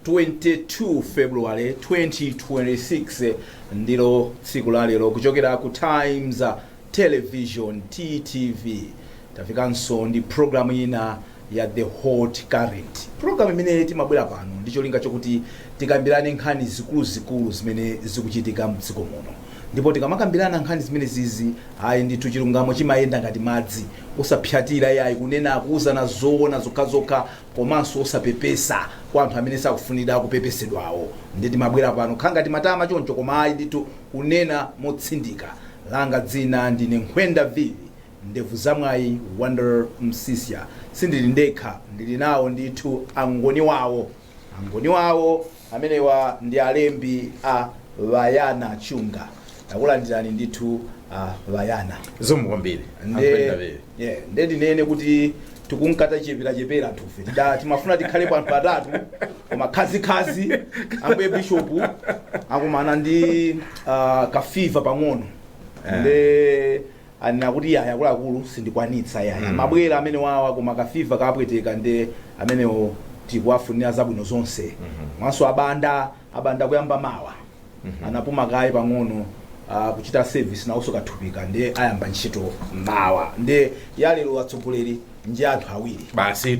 22 February 2026 ndilo tsiku la lero kuchokera ku Times Television TTV tafikanso ndi programu ina ya The Hot Current. Programu imene timabwera pano ndicho linga chokuti tikambirane nkhani zikulu zimene zikuchitika mdziko muno. Ndipo tikamakambirana nkhani zimene zizi ayi ndithu chilungamo chimayenda ngati madzi osapyatira yayi kunena akuuzana zoona zokhazokha komanso osapepesa kwa anthu amene sakufunira kupepesedwawo. Ndi timabwera pano khanga timatama choncho koma ayi ndithu kunena motsindika. Langa dzina ndine Nkhwenda Vivi ndevu zamwayi Wonder Msiska. Sindili ndekha ndili nawo ndithu angoni wawo amenewa ndi alembi a Bayana Chunga. Takulandirani ndithu Bayana. Zomwe kwambiri. Nde ndinene kuti tikunkata chepera tufe. Timafuna tikhale anthu atatu koma khazi ambuye bishop akumana ndi kafiva pang'ono. Nde anakuti yaya kulakulu sindikwanitsa yaya. Mabwera amene wawa koma kafiva kapweteka nde amenewo tikuwafunira zabwino zonse. Mwanso abanda kuyamba mawa. Anapuma kaye pang'ono kuchita service nawonso kathupika nde ayamba ntchito mawa. Nde yalero atsogoleri ndi anthu awiri. Basi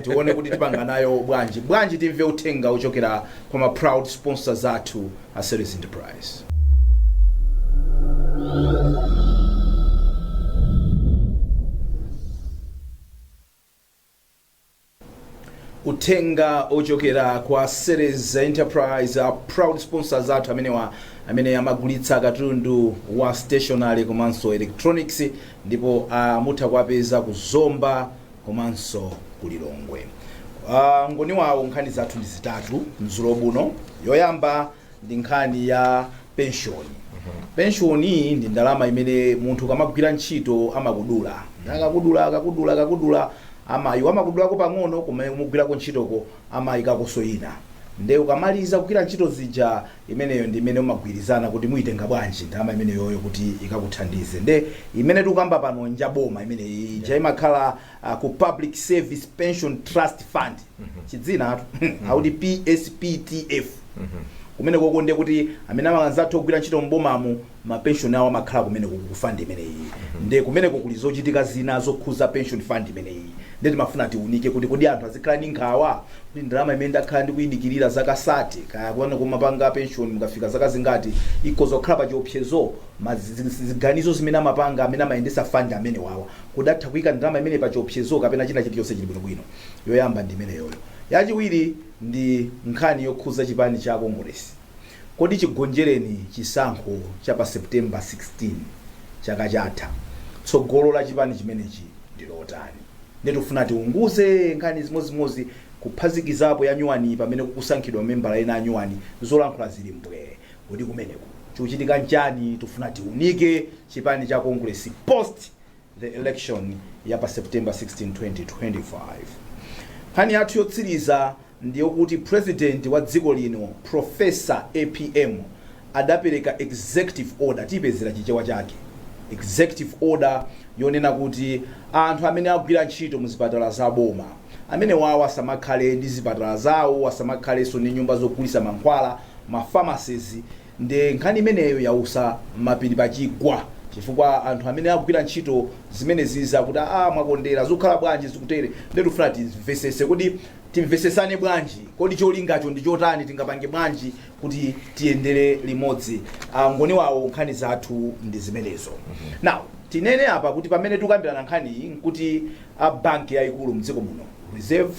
tione kuti tipanga nayo bwanji timve uthenga uchokera kwa ma proud sponsors athu a Series Enterprise. Utenga ochokera kwa Series Enterprise proud sponsors athu amene amagulitsa katundu wa stationery komanso electronics ndipo mutha kuwapeza kuzomba komanso kulilongwe. Ngoni wawo nkhani zathu ndi zitatu mzulo buno. Yoyamba ndi nkhani ya pension. Pension ndi ndalama imene munthu kamagwira ntchito amakudula. Akakudula amayi amakudulako pang'ono koma umugwirako ntchitoko amayikako soyina. Nde ukamaliza kugwira ntchito zija imeneyo ndi imene umagwirizana kuti muitenga bwanji ndalama imeneyoyo kuti ikakuthandize. Nde imene tikukamba pano njaboma imene ija imakhala ku Public Service Pension Trust Fund. Chidzina auti PSPTF. Kumene koko nde kuti amene amanzathu kugwira ntchito mbomamo ma pension awo amakhala kumene ku fund imeneyi. Nde kumene kulizochitika zina zokhuza pension fund imeneyi. Nde timafuna tiunike kuti kodi anthu azikhala ndi nkhawa kuti ndalama imene ndakhala ndikuyidikirira zaka 30 kaya kuona kumapanga pension mukafika zaka zingati ikoza kukhala pa chiopsezo ziganizo zimene amapanga amene amayendesa fund amene wawa kudatha kuyika ndalama imene pa chiopsezo kapena china chilichonse chili bwino. Yoyamba ndi imeneyoyo. Yachiwiri ndi nkhani yokhuza chipani cha Congress. Kodi chigonjereni chisankho cha pa September 16 chaka chatha. Tsogolo la chipani chimenechi ndilotani. Ndetufuna tiunguze nkhani zimozimozi kuphazikizapo ya nyuwani pamene kusankhidwa membala ena anyuwani zolankhula zili mbwe. Kodi kumeneko chikuchitika nchani tufuna tiunike chipani cha Congress post the election ya pa September 16 2025. Nkhani yathu yotsiriza ndiyo kuti president wa dziko lino Professor APM adapereka executive order tipezera chichewa chake. Executive order yonena kuti anthu amene agwira ntchito mu zipatala za boma amene wawo asamakhale ndi zipatala zawo asamakhalenso ndi nyumba zogulitsa mankhwala ma pharmacies. Nde nkhani imeneyo yausa mapiri pachigwa chifukwa anthu amene agwira ntchito zimene ziza kuti mwakondera zokhala bwanji zikutere. Nde tufuna timvesese kuti timvesesane bwanji kodi cholingacho ndi chotani tingapange bwanji kuti tiyendere limodzi. Ngoni wawo nkhani zathu ndi zimenezo. Now tinene apa kuti pamene tukambirana nkhani nkuti banki yayikulu mdziko muno Reserve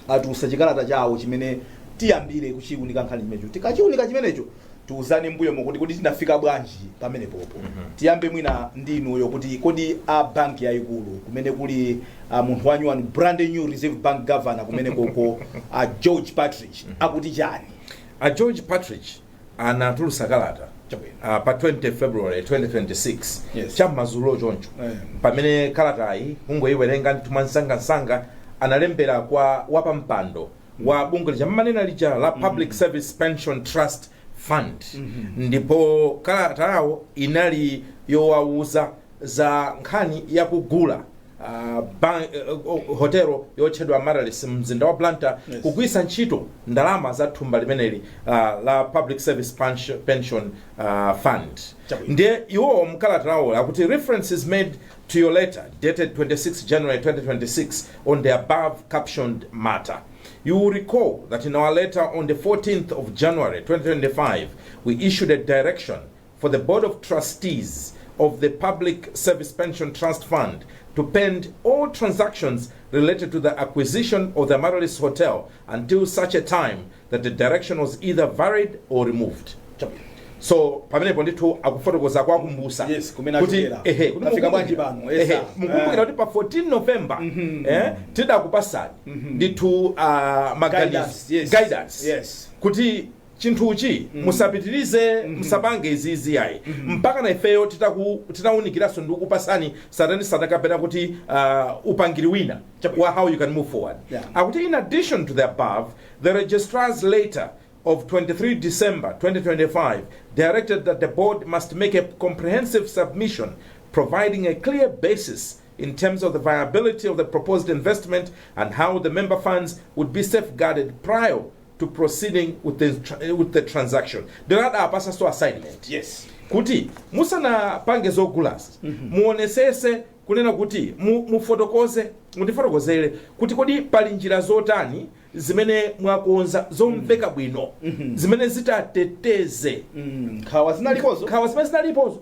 atusa chikalata chawo chimene tiyambire kuchiunika nkhani chimenecho. Tikachiunika chimenecho tuuzane mbuyo mokuti kuti tinafika bwanji pamene popo. Tiyambe mwina ndinuyo kuti kodi banki yayikulu kumene kuli munthu wanyu wanu brand new Reserve Bank Governor kumene koko George Patrick akuti chani. George Patrick anatulusa kalata pa 20 February 2026 cham'madzulo choncho. Pamene kalatayi ungoyiwerenga nthumansangasanga analembera kwa wapampando wa bungwe lijamanena lija la Public Service Pension Trust Fund. Ndipo kalata yawo inali yowauza za nkhani yakugula hotelo yotchedwa Marales mzinda wa Blantyre kugwisa ntchito ndalama za thumba limeneli la Public Service Pension Fund. Ndiye iwo mkalata lawo akuti reference is made to your letter dated 26 January 2026 on the above captioned matter. You will recall that in our letter on the 14th of January 2025, we issued a direction for the Board of Trustees of the Public Service Pension Trust Fund to pend all transactions related to the acquisition of the Marales Hotel until such a time that the direction was either varied or removed. So pamene ponditu akufotokoza kwa kumbusa kuti nafika bwanji bano mukumbukira kuti pa 14 November tida kupasani nditu guidance kuti chinthuchi musapitirize musapange izizi yayi mpaka na ifeyo titawunikiraso ndi kupasani satani sadakapena kuti upangiri wina how you can move forward. Akuti in addition to the above, the registrar's letter of 23 December 2025 directed that the board must make a comprehensive submission providing a clear basis in terms of the viability of the proposed investment and how the member funds would be safeguarded prior to proceeding with the transaction. There are passes to assignment. Yes. Kuti musana pange zogulas muonesese kunena kuti mutifotokozere kuti kodi pali njira zotani zimene mwakonza zomveka bwino zimene zitateteze khawa zimene zinalipozo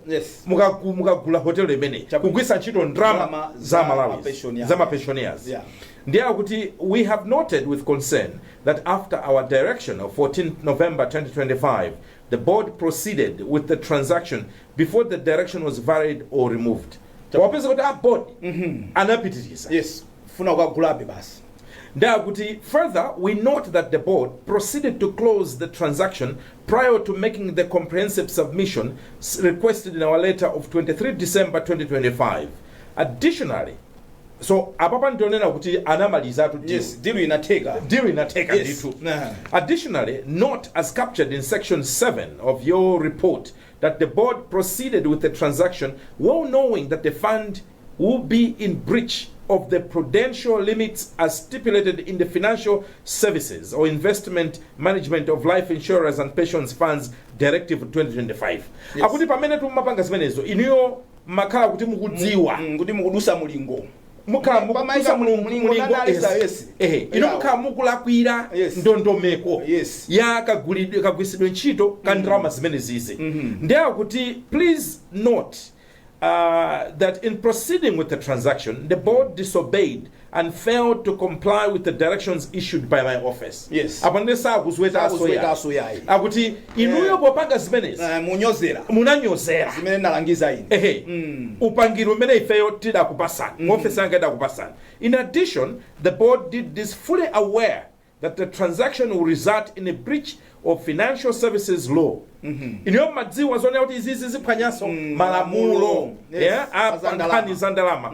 mukagula hotel imene kugwisa ntchito ndrama za Malawi za pensioners. Ndiye kuti we have noted with concern that after our direction of 14th November 2025, the board proceeded with the transaction before the direction was varied or removed. Wapeza kuti board anapitiriza. Yes, funa ukagulabe basi. Further, we note that the board proceeded to close the transaction prior to making the comprehensive submission requested in our letter of 23 December 2025. Additionally, so apapa ndionena kuti anamaliza tu deal inateka nditu. Additionally, note as captured in section 7 of your report that the board proceeded with the transaction well knowing that the fund will be in breach of the prudential limits as stipulated in the Financial Services or Investment Management of Life Insurers and Pensions Funds Directive 2025. Akuti pamene tumapanga zimenezo iniyo makhala kuti mukudziwa kuti mukudusa mulingo mukamukudusa mulingo ino mukamukulakwira ndondomeko ya kagwisidwe ntchito ka ndrama zimene zize. Ndiye kuti please note that in proceeding with the transaction, the board disobeyed and failed to comply with the directions issued by my office. Yes. Apanesa kuzweta asoya. Akuti inuyo popanga zimenezi. Munanyozera. Zimene nalangiza ine. Upangiro mene ifeyo tida kupasana. Office yanga ida kupasana. In addition, the board did this fully aware that the transaction will result in a breach of financial services law. Iniyo madziwa zone kuti izizi ziphanyaso malamulo nkhani za ndalama.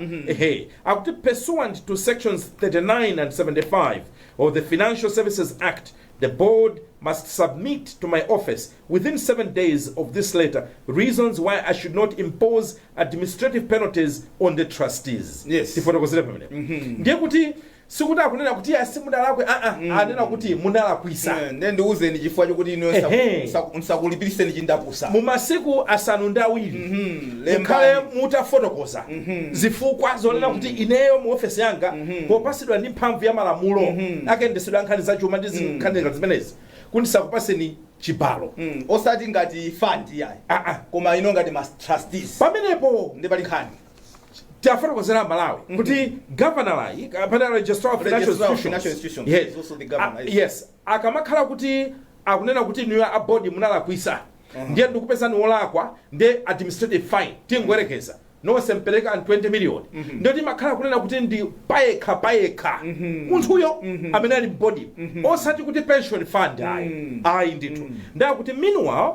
Akuti pursuant to sections 39 and 75 of the Financial Services Act, the board must submit to my office within 7 days of this letter reasons why I should not impose administrative penalties on the trustees. Yes. Ndiye kuti sikuti akunena kuti asimudalakwe anena kuti munalakwisa ndiuze ndi chifukwa chokuti ino nsakulipirise ndi chindapusa mu masiku asanu ndi awiri mukhale mutafotokoza zifukwa zonena kuti ineyo mu ofesi yanga popasidwa ndi mphamvu ya malamulo akendesedwa nkhani za chuma ndi nkhani zimenezi kuti sakupaseni chibalo osati ngati fund yayi koma ino ngati mas trustees pamenepo ndi pali nkhani tiafotokozera Malawi kuti governor lai kapena registrar of financial institutions yes also the governor yes akamakhala kuti akunena kuti niyo abodi munalakwisa ndiye ndikupeza ni olakwa ndiye administrative fine tingwerekeza nonse mpereka 20 million ndiye timakhala kunena kuti ndi payekha munthuyo amene ali body osati kuti pension fund ayi ndithu ndiye kuti meanwhile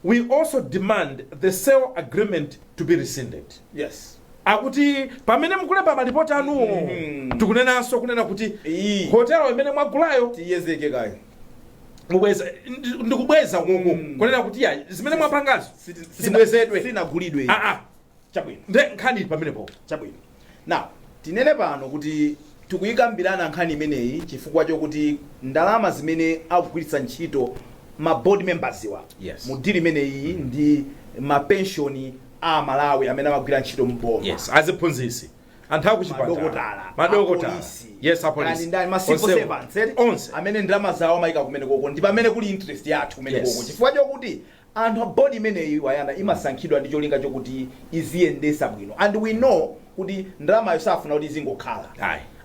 we also demand the sale agreement to be rescinded. Yes. Akuti pamene mukulemba malipoti anuwo tikunenanso kunena kuti hotel imene mwagulayo tiyezeke kayo ndikubweza ngoko kunena kuti ya zimene mwapangazo zibwezedwe sinagulidwe chabwino nde nkhani pamenepo chabwino now tinene pano kuti tikuyikambirana nkhani imeneyi chifukwa chokuti ndalama zimene akugwiritsa ntchito ma board members wa mu deal imeneyi ndi ma pension a Malawi amene amagwira ntchito mboma aziphunzitsi anthu akuchipatala madokotala apolisi ndani ma civil servants amene ndalama zawo amayika kumene koko ndi pamene kuli interest yathu kumene koko chifukwa chokuti anthu board imeneyi wayana imasankhidwa ndi cholinga chokuti iziyendesa bwino and we know kuti ndalama yosafuna kuti izingokhala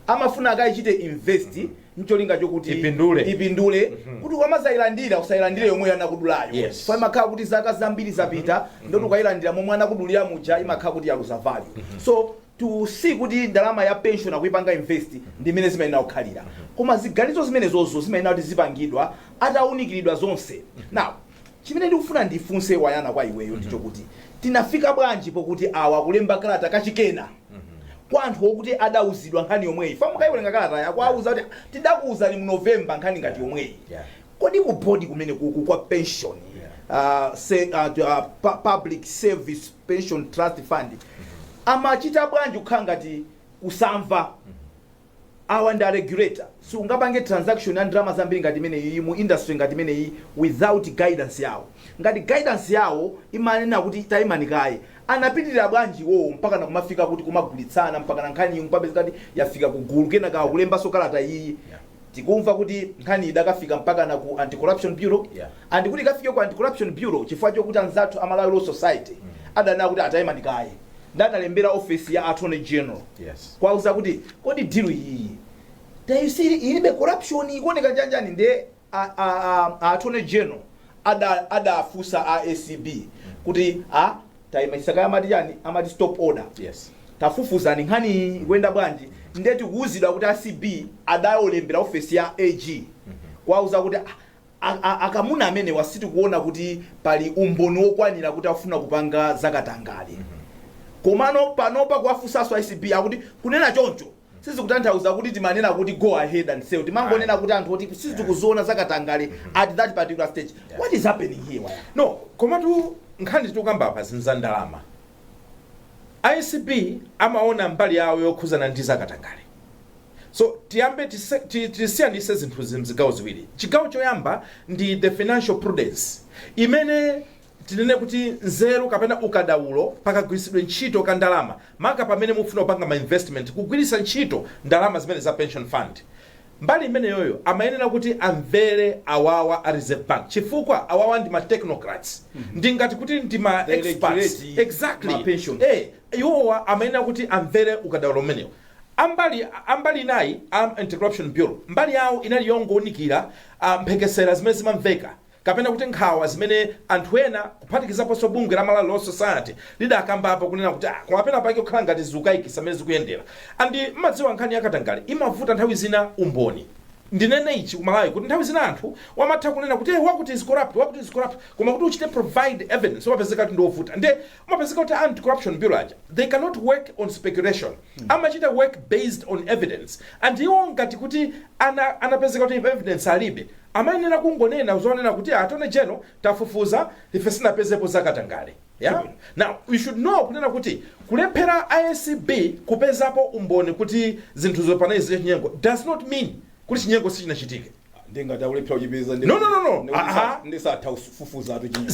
amafuna akayichite invest ncholinga chokuti ipindule kuti wamazayilandira usayilandire yomwe yanakudulayo fa imakhala kuti zaka zambiri zapita ndoti ukayilandira momwe anakudulira muja imakhala kuti yaluza value so to see kuti ndalama ya pension akuipanga invest ndi imene zimayenera kukhalira koma ziganizo zimenezozo zimayenera kuti zipangidwa atawunikiridwa zonse now chimene ndikufuna ndifunse wayana kwa iweyo ndicho kuti tinafika bwanji pokuti awa kulemba kalata kachikena kwa anthu okuti adauzidwa nkhani yomweyi fa mukayiwerenga kalata yakwauza kuti tidakuuzani mu November nkhani ngati yomweyi kodi ku board kumene kwa pension public service pension trust fund amachita bwanji kukhala ngati kusamva awa ndi regulator so ungapange transaction ya ndalama zambiri ngati imeneyi mu industry ngati imeneyi without guidance yawo ngati guidance yawo imanena kuti tayimanikaye anapitirira bwanji wo mpaka na kumafika kuti kumagulitsana mpaka na nkhani mpapeza kuti yafika kugulu kenaka kulemba sokalata iyi tikumva kuti nkhani idakafika mpaka na ku anti corruption bureau and kuti ikafike ku anti corruption bureau chifukwa chokuti anzathu Malawi Law Society adana kuti atayimanikaye ndanalembera office ya Attorney General kwauza kuti kodi deal iyi tayisiri ilibe corruption ikuoneka janjani nde Attorney General adafusa ACB kuti taimasaka yamatijani amati stop order tafufuzani nkhani kwenda bwanji ndeti kuuzidwa kuti ACB adayolembera office ya AG kwauza kuti akamuna amene wasiti kuona kuti pali umboni wokwanira kuti afuna kupanga zakatangale komano panopa kuafusaso ACB akuti kunena choncho sisi kutanthauza kuti timanena kuti go ahead and say timangonena kuti anthu oti sisi tikuzoona zakatangale at that particular stage what is happening here no komatu nkhani tikukamba apa zinza ndalama ACB amaona mbali yawo yokhuzana ndi zakatangale so tiyambe tisiyanise zinthu mzigawo ziwiri chigawo choyamba ndi the financial prudence imene tinene kuti nzeru kapena ukadaulo pakagwiritsidwe ntchito ka ndalama maka pamene mufuna kupanga ma investment kugwiritsa ntchito ndalama zimene za pension fund mbali imene yoyo amayenera kuti amvere awawa a reserve bank chifukwa awawa ndi ma technocrats ndi ngati kuti ndi ma experts iwowa amayenera kuti amvere ukadaulo umenewo ambali nayi anti-corruption bureau mbali yawo inali yongoonikira mphekesera zimene zimamveka kapena kuti nkhawa zimene anthu ena kuphatikizaponso bungwe la Malawi Law Society lidakamba apo kunena kuti kumapena pake kukhala ngati zikuyikisa zimene zikuyendera andi madziwa nkhani yakatangale imavuta nthawi zina umboni ndinene ichi kumalawi kuti nthawi zina anthu wamatha kunena kuti wakuti is corrupt koma kuti uchite provide evidence wapezeka kuti ndovuta nde umapezeka kuti anti-corruption bureau aja they cannot work on speculation amachita work based on evidence and iwo ngati kuti anapezeka kuti evidence alibe amayenera kungonena uzonena kuti Attorney General tafufuza ife sinapezepo zakatangale now we should know kunena kuti kulephera ACB kupezapo umboni kuti zinthu zopanizi chinyengo does not mean kuti chinyengo sichinachitike ndingati akulephera uchipeza no ndisatha kufufuza atu chinyengo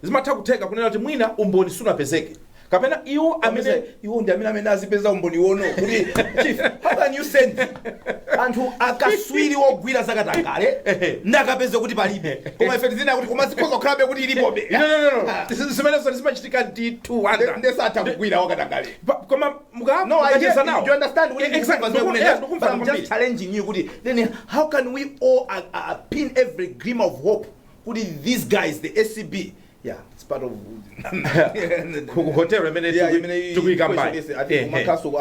zimatha kutheka kunena kuti mwina umboni sunapezeke kapena iwo amene ndi amene azipeza umboni wono kuti chief how can you send anthu akaswiri wogwira zakatangale ndakapeza kuti palibe koma ife tizina kuti koma zikhoza kukhalabe kuti ilipobe no zimenezo zimachitika ndi 200 ndesatha kugwira wakatangale koma no mukacheza you understand what I'm just challenging you kuti then how can we all pin every gleam of hope kuti these guys the ACB it's part of hotel remene tukuyikamba I think makaso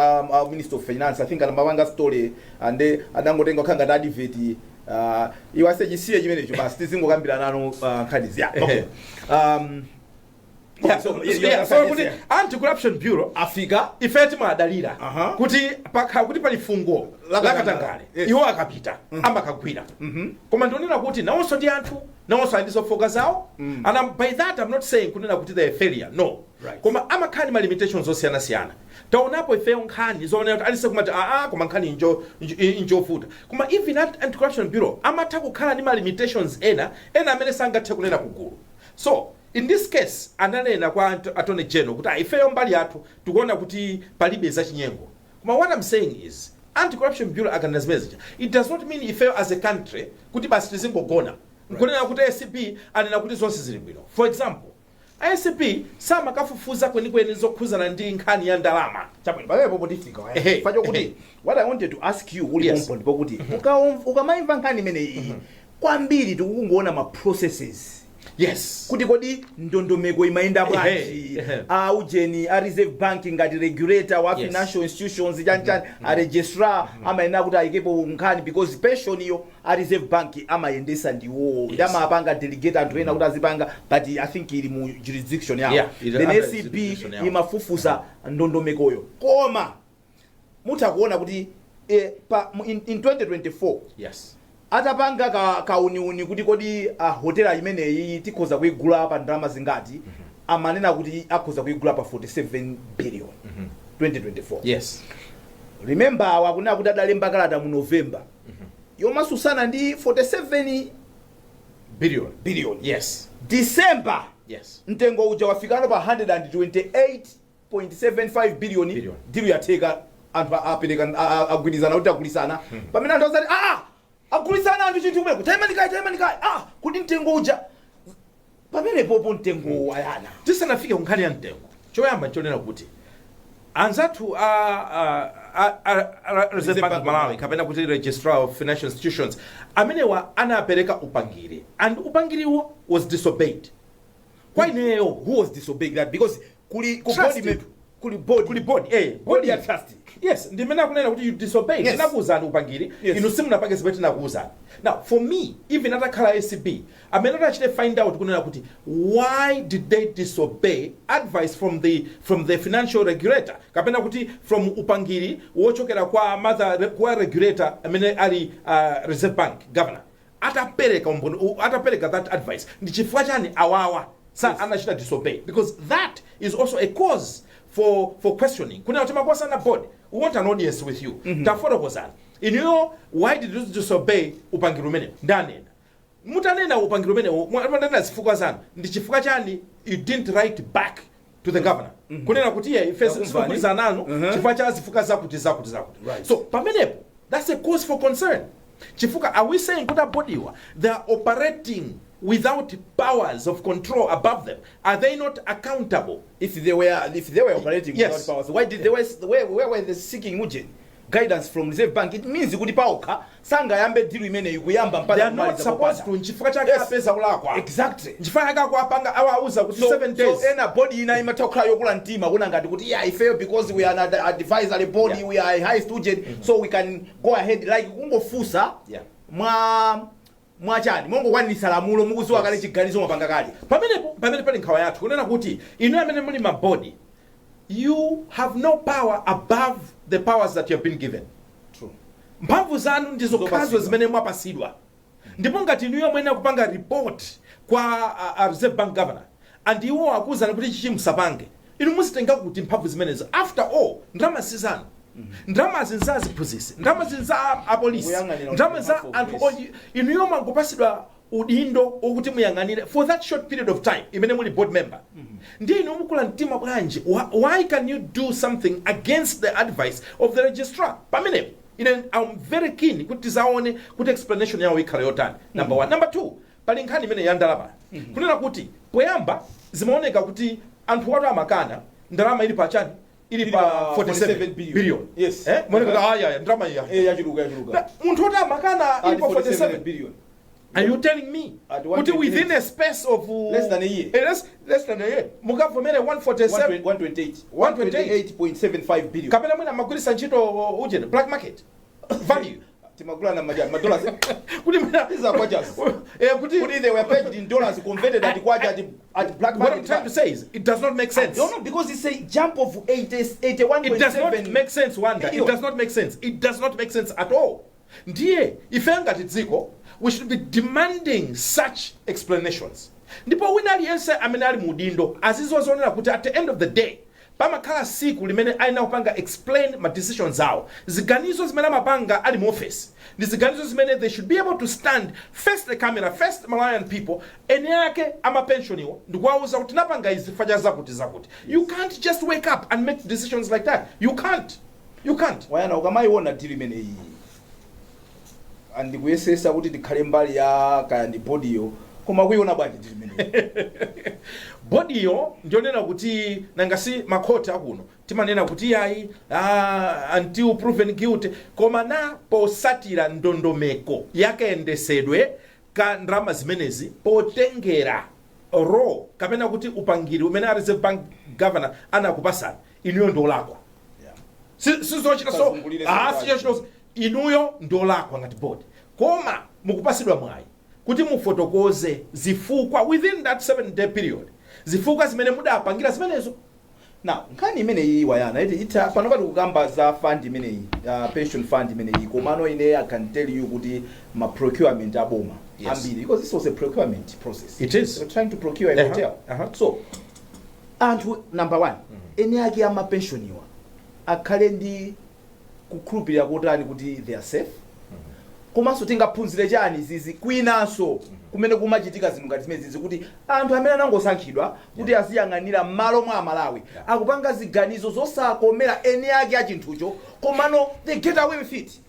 Minister of Finance I think anamawanga story and adangotenga khanga dadiveti iwasejisiye chimenecho basi tizingokambirana nano nkhani so anti-corruption bureau Africa ifeti madalira kuti kuti pali fungo lakatangale iwo akapita amakagwira koma ndionera kuti nawonso ndi anthu nawonso andizo foka zawo and by that I'm not saying kunena kuti they are failure no koma amakhani ma limitations osiyana taonapo ifeyo nkhani zoona kuti alise kumati koma nkhani injofuta koma even at anti-corruption bureau amatha kukhala ndi ma limitations ena amene sangathe kunena kugulu. So in this case ananena kwa attorney general kuti ifeyo mbali yathu tikuona kuti palibe zachinyengo. Koma what I'm saying is anti-corruption bureau akanena message, it does not mean ifeyo as a country kuti basi tizingogona nkunena kuti ACP anena kuti zonse zili bwino. For example, ACP samakafufuza kwenikweni zokhuzana ndi nkhani ya ndalama. What I wanted to ask you uli compound pokuti ukamaimva nkhani imeneyi kwambiri tikungoona ma processes. Yes. Kuti kodi ndondomeko imayenda bwanji ujeni a reserve bank ngati regulator wa financial institutions chanchani a registrar amayenda kuti ayikepo nkhani because pension iyo a reserve bank amayendesa ndiwo ndamapanga delegate anthu ena kuti azipanga but I think ili mu jurisdiction yawo. Then ACP imafufuza ndondomekoyo koma mutakuona kuti in 2024 atapanga kauniuni kuti kodi hotela imeneyi tikhoza kuigula pa ndalama zingati amanena kuti akhoza kuigula pa 47 billion 2024. Remember wakunena kuti adalemba kalata mu November yomasusana ndi 47 billion. December mtengo uja wafikano pa 128.75 billion deal yatheka anthu apereka agwirizana kuti agulisana pamene anthu azati agulisana anthu chinthu kumene kutayimanikai kuti mtengo uja pamene popo mtengo wayana tisanafike kunkhani ya mtengo choyamba nchonena kuti anzathu Reserve Bank Malawi kapena kuti registrar of financial institutions amenewa anapereka upangiri and upangiriwo was disobeyed. Kwa ineyo who was disobeyed that because body ya trust. Ndimena kunena kuti you disobeyed. Ndinakuuzani upangiri inu simunapanga zimene tinakuuzani. Now for me even atakhala ACB amene atachite find out kunena kuti why did they disobey advice from the financial regulator kapena kuti from upangiri wochokera kwa regulator amene ali Reserve Bank governor atapereka that advice ndi chifukwa chani awawa anachita disobey because that is also a cause for questioning. Kuna utimakosa na board, we want an audience with you. Taforo kozana. Why did you disobey upangirumene? Ndanena. Mutanena upangirumene, mutanena zifuka zana. Ndichifuka chani, you didn't write back to the governor. Kunena kutia, ifesi zifuka zanano, chifuka chani zifuka zakuti. So, pamenepo, that's a cause for concern. Chifuka, are we saying kuta bodiwa, they are operating without powers of control above them? Are they not accountable? If they were operating without powers, why were they seeking guidance from Reserve Bank? It means kuti pauka sanga yambe dilu imene ikuyamba mpaka they are not supposed to nchifukwa chake apeza ulakwa. Exactly. Nchifukwa yake akuapanga awauza kuti 7 days. So ena body ina imatakhala yokula mtima kuna ngati kuti I fail because we are an advisory body, we are a high student, so we can go ahead like kungofusa mwachani mongo kwanisa lamulo mukuziwa kale chiganizo mapanga kali pamene pali nkhawa yathu kunena kuti inu amene muli mabodi you have no power above the powers that you have been given. True. Mphamvu zanu ndizo kazo zimene mwapasidwa ndipo ngati inu yomwe kupanga report kwa Reserve Bank governor and iwo akuza kuti chichi musapange inu muzitenga kuti mphamvu zimenezo after all ndalama sizanu. Ndalama zinzazi phuzisi, ndalama zinza apolisi, ndalama za anthu inu yomwe kupasidwa udindo okuti muyang'anire for that short period of time imene muli board member. Ndiye inu mukula mtima bwanji, why can you do something against the advice of the registrar? Pamene I'm very keen kuti zaone kuti explanation yawo ikhale yotani. Number 1. Number 2, pali nkhani imene ya ndalama. Kunena kuti poyamba zimaoneka kuti anthu watu amakana ndalama ili pachani ili pa 47 billion. Mwana ndalama yachuluka. Munthu watu amakana ili pa 47 billion. Are you telling me within a space of less than a year? Less than a year. Mukavomere 128.75 billion. Kapena mwina magulisa ntchito ujene black market value. Timagula na madollars. Kuti mwina is kwajas. Kuti they were paid in dollars converted at kwaja at black market. What I'm trying to say is it does not make sense. No, because it's a jump of 81.7. It does not make sense, Wanda. It does not make sense. It does not make sense at all. Ndiye ifenga tiziko we should be demanding such explanations. ndipo wina aliyense amene ali mudindo azizozonera kuti at the end of the day pamakhala siku limene aina kupanga explain ma decisions awo. Ziganizo zimene amapanga ali mu office ndi ziganizo zimene they should be able to stand face the camera, face the Malawian people, ene yake amapensioniwa ndikuwauza kuti napanga izi faja zakuti. You can't just wake up and make decisions like that. You can't. Wayana ukamayiona deal imene iyi andikuyesesa kuti ndikhale mbali ya kaya ndi bodiyo koma kuyiona bwanji deal imene. Bodiyo ndionena kuti nangasi makhoti akuno timanena kuti yayi until proven guilty koma na posatira ndondomeko yakaendesedwe ka ndrama zimenezi potengera ro kapena kuti upangiri umene a Reserve Bank governor anakupasana inuyo ndolakwa. Sizochita so sizochita inuyo ndolakwa ngati board koma mukupasidwa mwayi kuti mufotokoze zifukwa within that 7-day period zifukwa zimene mudapangira zimenezo. Now nkhani imene iyi Wayana ita pano pati kukamba za fund imene iyi pension fund imene iyi komano ine I can tell you kuti ma procurement aboma ambiri because this was a procurement process. It is. We're trying to procure a hotel. So anthu number 1 ene yake ama pensioniwa akhale ndi kukhulupirira kotani kuti they are safe. Komanso tingaphunzire chani zizi kwinanso kumene kumachitika zinthu ngati zimene zizi kuti anthu amene anangosankhidwa kuti aziyang'anira m'malo mwa Malawi akupanga ziganizo zosakomera ene yake a chinthucho komano they get away with it.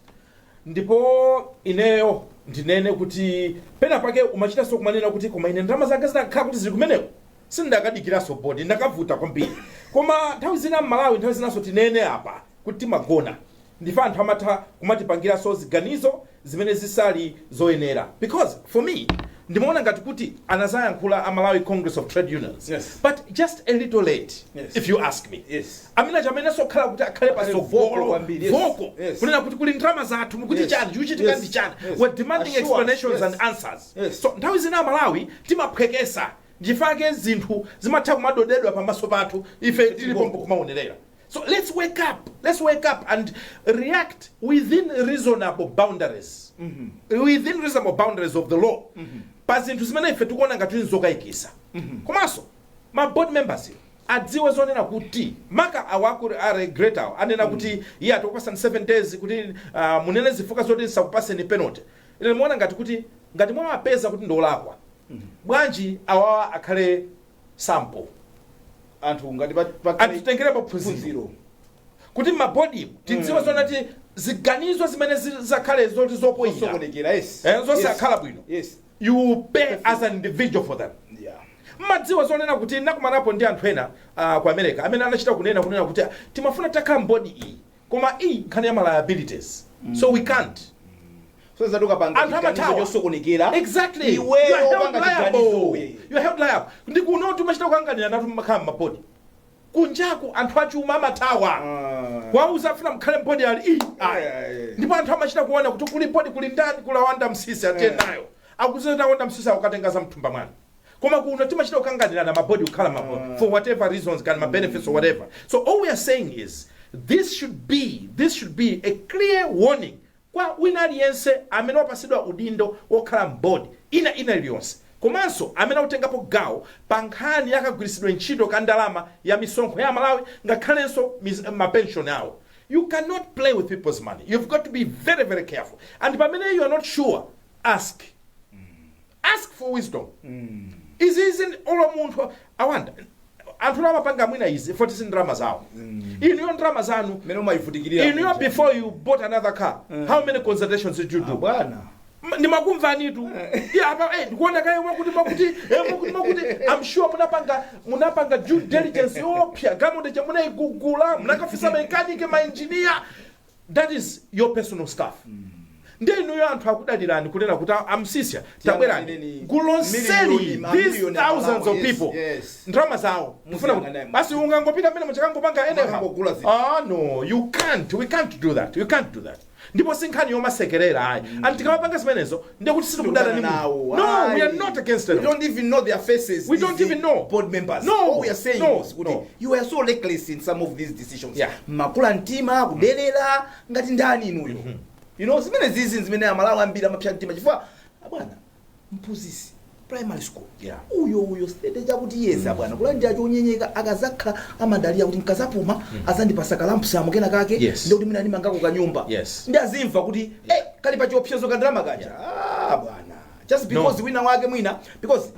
Ndipo ineyo ndinene kuti pena pake umachita so kumanena kuti koma ine ndrama zake zinakhala kuti zili kumeneko sindakadikiraso bodi ndakavuta kwambiri koma nthawi zina m'Malawi nthawi zinaso tinene apa kuti timagona ndifa anthu amatha kumatipangira so ziganizo zimene zisali zoyenera because for me ndimaona ngati kuti anazayankhula a Malawi Congress of Trade Unions. Yes. But just a little late. Yes. If you ask me. Yes. Amina jamene so khala kuti akhale pa so voko Yes. kunena kuti kuli ndrama zathu mukuti chani chuchitika ndi chani. We're demanding explanations and answers. Yes. So nthawi zina Malawi timaphwekesa ndifake zinthu zimatha kumadodedwa pamaso pathu ife tilipo kumaonerera. So let's wake up and react within reasonable boundaries. Within reasonable boundaries of the law. Pa zinthu zimene ife tikuona ngati nzokayikisa. Komanso ma board members adziwe zonena kuti maka awaku are greater anena kuti yeah tokupasani 7 days kuti munene zifukwa zoti sakupaseni penalty. Ine muona ngati kuti ngati mwapeza kuti ndolakwa. Bwanji awawa akhale sample. Anthu ngati atitengere maphunziro kuti mabodi tidziwe zonati ziganizo zimene zakhale zoti zopoyira zosakhala bwino. You pay as an individual for them. Madziwa zonena kuti nakumanapo ndi anthu ena ku America amene anachita kunena kuti timafuna takhala mbodi iyi koma iyi nkhani ya liabilities so we can't. So zaduka panga ziganizo josokonekera. Exactly. You are held liable. Ndikuno tumachita kukanganira natu makhala mabodi kunjaku anthu achuma amatawa wauza afuna mkhale mbodi ali ndipo anthu amachita kuona kuti kuli bodi kuli ndani kulawanda Msisi atenayo akuzeta wanda Msisi ukatenga za mthumba mwana koma kuno timachita kukanganira na mabodi ukhala mabodi for whatever reasons can my benefits or whatever. So all we are saying is this should be a clear warning kwa wina aliyense amene wapasidwa udindo wokhala mbodi ina iliyonse komanso amene utengapo gawo pa nkhani yakagwirisidwa ntchito ka ndalama ya misonkho ya Malawi ngakhalenso mapension awo. You cannot play with people's money. You've got to be very, very careful. And pamene you are not sure, ask for wisdom. Isn't all munthu awanda anthu amapanga mwina izi 40 ndrama zawo iniyo ndrama zanu iniyo before you bought another car how many consultations did you do bwana ndimakumvani tu ndikuona kaye makuti I'm sure munapanga due diligence yopya gamoto chamuna igugula munakafisa mechanic ma engineer. That is your personal stuff. Ndiyo anthu akudalirani kunena kuti amsisya tabwerani gulonseli these thousands of people ndrama zawo mufuna basi ungangopita mene muchakangopanga no you can't. We can't do that. Ndipo sinkhani yomasekerera ayi antikamapanga zimenezo ndikuti sitikudana ni no we are not against them. We don't even know their faces. We don't even know board members. No, all we are saying is you are so reckless in some of these decisions. Makula ntima kudelera ngati ndani inuyo. You know zimene zizi zimene Malawi ambiri amapya ntima chifukwa bwana mphunzisi primary school Yeah. uyo state chakuti yesa bwana kulanja chonyenyeka akazakha amadalira kuti nkazapuma azandipasa kalampu samukena kake Yes. ndio kuti mina nimangako kanyumba Yes. ndi azimva kuti kali pa chiopsezo kandalama kaja bwana just because wina wake mwina because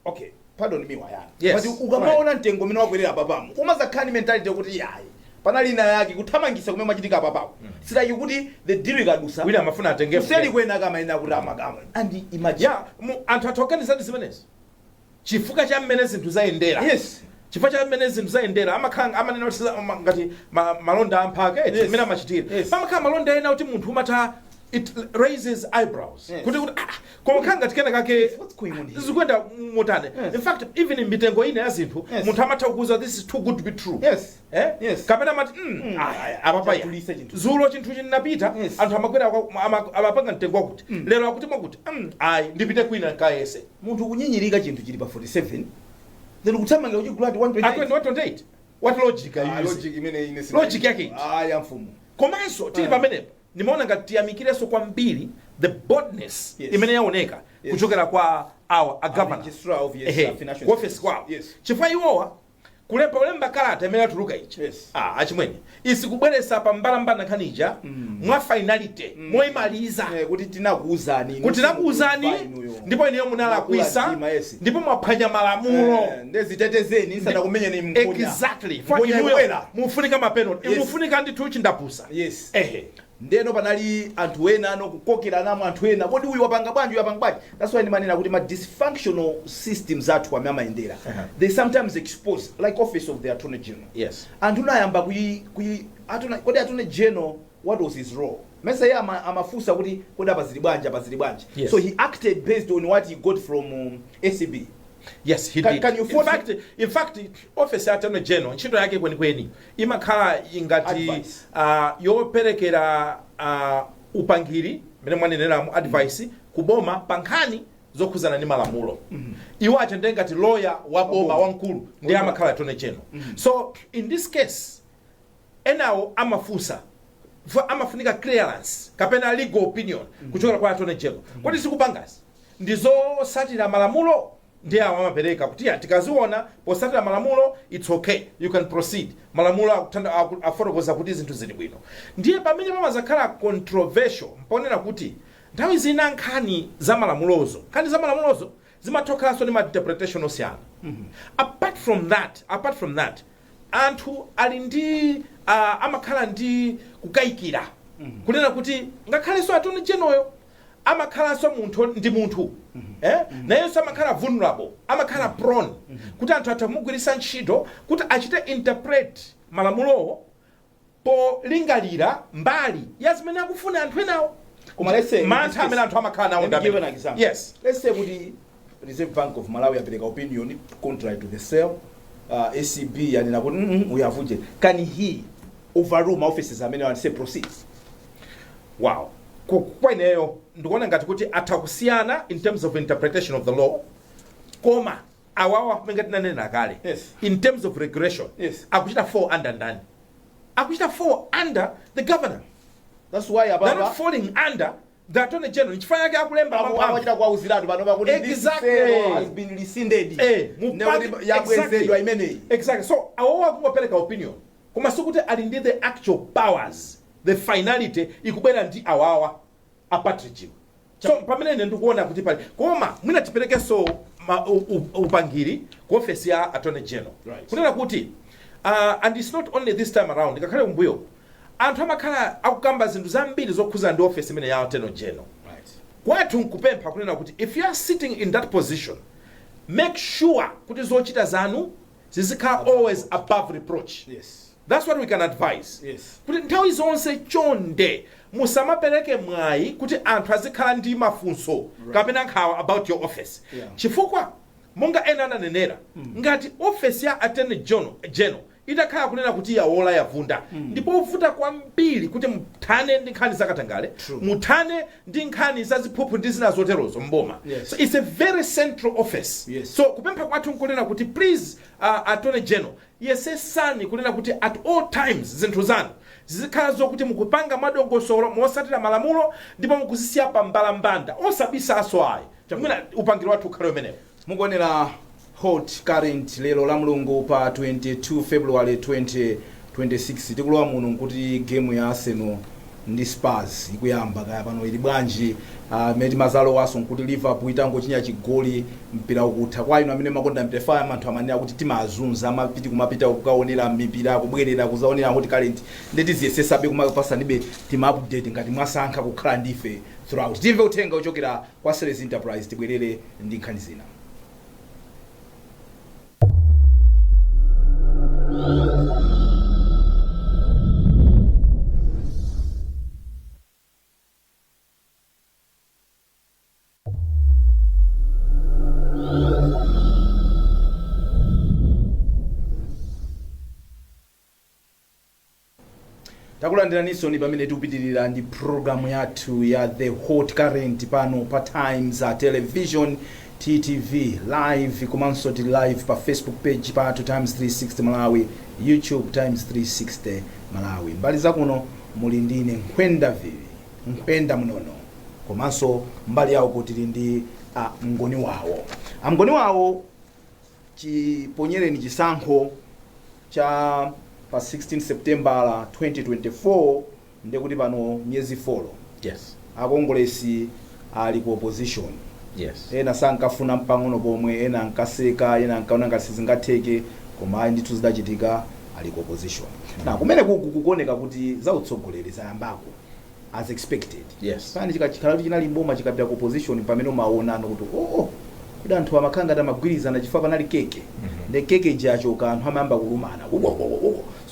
okay pardon me Bayana. Yes. But ukamaona mtengo mina wakwerera papamu umazakhani mentality kuti yayi panali ina yake kuthamangisa kumwe machitika papapo sira yukuti the deal ikadusa wina amafuna atenge kuseli kwena kama ina kuti amagama and imagine anthu athokanizadi zimenezi chifukwa cha mmene zinthu zayendera. Yes. chifukwa cha mmene zinthu zayendera amakhala amanena kuti ngati malonda amphaka imene amachitira pamakhala malonda ena kuti munthu umatha it raises eyebrows kuti koma khala ngati kena kake zikuenda motane. In fact even mitengo ine ya zinthu munthu amatha kukuza this is too good to be true. Kapena mati apapaya zulo chinthu chinapita anthu amakwera amapanga mtengo wakuti lero akuti mwakuti ndipite kwina kayese munthu kunyinyirika chinthu chili pa 47 then ukuthamanga uchigula 128 what logic are you logic imene ine logic yake ya mfumu komanso tili pamenepo nimaona ngati tiyamikireso kwambiri the boldness imene yaoneka kuchokera kwa a governor office kwawo chifukwa iwowa kulemba kalata imene yatuluka ichi achimwene isikubweresa pa mbalambana nkhanicha mwa finality moimaliza kuti tinakuuzani ndipo ineyo munalakwisa ndipo mwaphwanya malamulo ndezitetezeni isana kumenyeni mkonya exactly for inuyo mufunika mapenalty mufunika ndithu chindapusa ndeno panali anthu ena anokukokera namo anthu ena kodi uyu wapanga bwanji that's why ndimanena kuti ma dysfunctional systems athu amene amayendera they sometimes expose like office of the attorney general anthu nayamba kodi attorney general what was his role mesa ye amafusa kuti kodi apazili bwanji so he acted based on what he got from ACB. Yes, he did. In fact, office ya attorney general ntchito yake kwenikweni imakhala ingati yoperekera upangiri mene mwaneneramu advice kuboma pankhani zokhuzana ndi malamulo. Iwo achende ngati lawyer wa boma wankulu ndi amakhala attorney general. So in this case enawo amafunika clearance kapena legal opinion kuchokera kwa attorney general. Kodi sikupangazi ndizosatira malamulo ndiye amapereka kuti tikaziona posatira malamulo it's okay you can proceed malamulo afotokoza kuti zinthu zili bwino ndiye pamene pamazakhala controversial mponena kuti nthawi zina nkhani za malamulozo zimathokhalanso ndi interpretation osiyana. Apart from that anthu ali ndi amakhala ndi kukayikira kunena kuti ngakhalenso attorney general amakhalanso munthu nayenso amakhala vulnerable amakhala prone kuti anthu atamugwirisa ntchito kuti achite interpret malamulowo polingalira mbali ya zimene akufuna anthu enawo mantha amene anthu amakhala nawo let's say kuti Reserve Bank of Malawi apereka opinion contrary to the sale ACB yanena kuti uyavuje can he overrule my offices amene want say proceed. Wow. Kwa ineyo ndikuona ngati kuti atakusiyana in terms of interpretation of the law koma awawa ngati nanena kale in terms of regulation akuchita fall under ndani akuchita fall under the governor. That's why they're not falling under the attorney general. Chifanya yake akulemba amachita kwa uziratu panoba kuti this sale has been rescinded yakwezedwa imeneyi. Exactly. So awawa kupereka opinion koma sikuti ali ndi the actual powers the finality ikubera ndi awawa apatrijiwa. So pamene ndikuona kuti pali koma mwina tipereke so upangiri ku office ya attorney general kunena kuti and it's not only this time around ngakhale mbuyo anthu amakhala akukamba zinthu zambiri zokhuza ndi office imene ya attorney general kwathu nkupempha kunena kuti if you are sitting in that position make sure kuti zochita zanu zizikhala always above reproach. That's what we can advise. Kuti nthawi zonse chonde musamapereke mwayi kuti anthu azikhala ndi mafunso kapena nkhawa about your office. Chifukwa monga ena ananenera ngati office ya attorney general itakhala kunena kuti yawola yavunda ndipo uvuta kwambiri kuti muthane ndi nkhani zakatangale muthane ndi nkhani zaziphuphu ndi zina zoterozo mboma. So it's a very central office. So kupempha kwathu nkunena kuti please attorney general yesesani kunena kuti at all times zinthu zanu zizikhala zokuti mukupanga madongosolo mosatira malamulo ndipo mukuzisiya pa mbalambanda osabisaso ayi chamwina upangiro wathu ukhale umenewo. mukuonera hot current lero la mulungu pa 22 February 2026 tikulowa muno kuti game ya Arsenal ndi Spurs ikuyamba kaya pano ili bwanji meti mazalo waso nkuti Liverpool itangochinya chigoli mpira ukutha kwa ino amene makonda mpira manthu amanena kuti timazunza amapiti kumapita kukaonera mipira kubwerera kuzaonera hot current ndeti ziyesesabe kumapasanibe tima update ngati mwasankha kukhala ndife throughout. Timve uthenga uchokera kwa Series Enterprise tibwerere ndi nkhani zina. takulandiraniso ni pamene tikupitirira ndi programu yathu ya The Hot Current pano pa Times Television TTV live komanso ti live pa Facebook page pa Times 360 Malawi, YouTube Times 360 Malawi. Mbali zakuno muli ndine nkhwenda mnono komanso mbali yawo kuti ndi mngoni wawo. Mngoni wawo chiponyereni chisankho cha pa 16 September 2024 ndekuti pano myezi 4. Yes. Akongolesi ali ku opposition. Yes. Ena sankafuna mpang'ono pomwe, ena ankaseka, ena ankaona ngati sizingatheke koma ndithu zidachitika ali ku opposition. Na kumene kukuoneka kuti za utsogoleri zayambako as expected. Yes. Pani chikakhala kuti chinali mboma chikapita ku opposition pamene maona kuti kuti anthu amakhanga tamagwirizana chifukwa panali keke. Ndi keke jachoka anthu amayamba kulumana.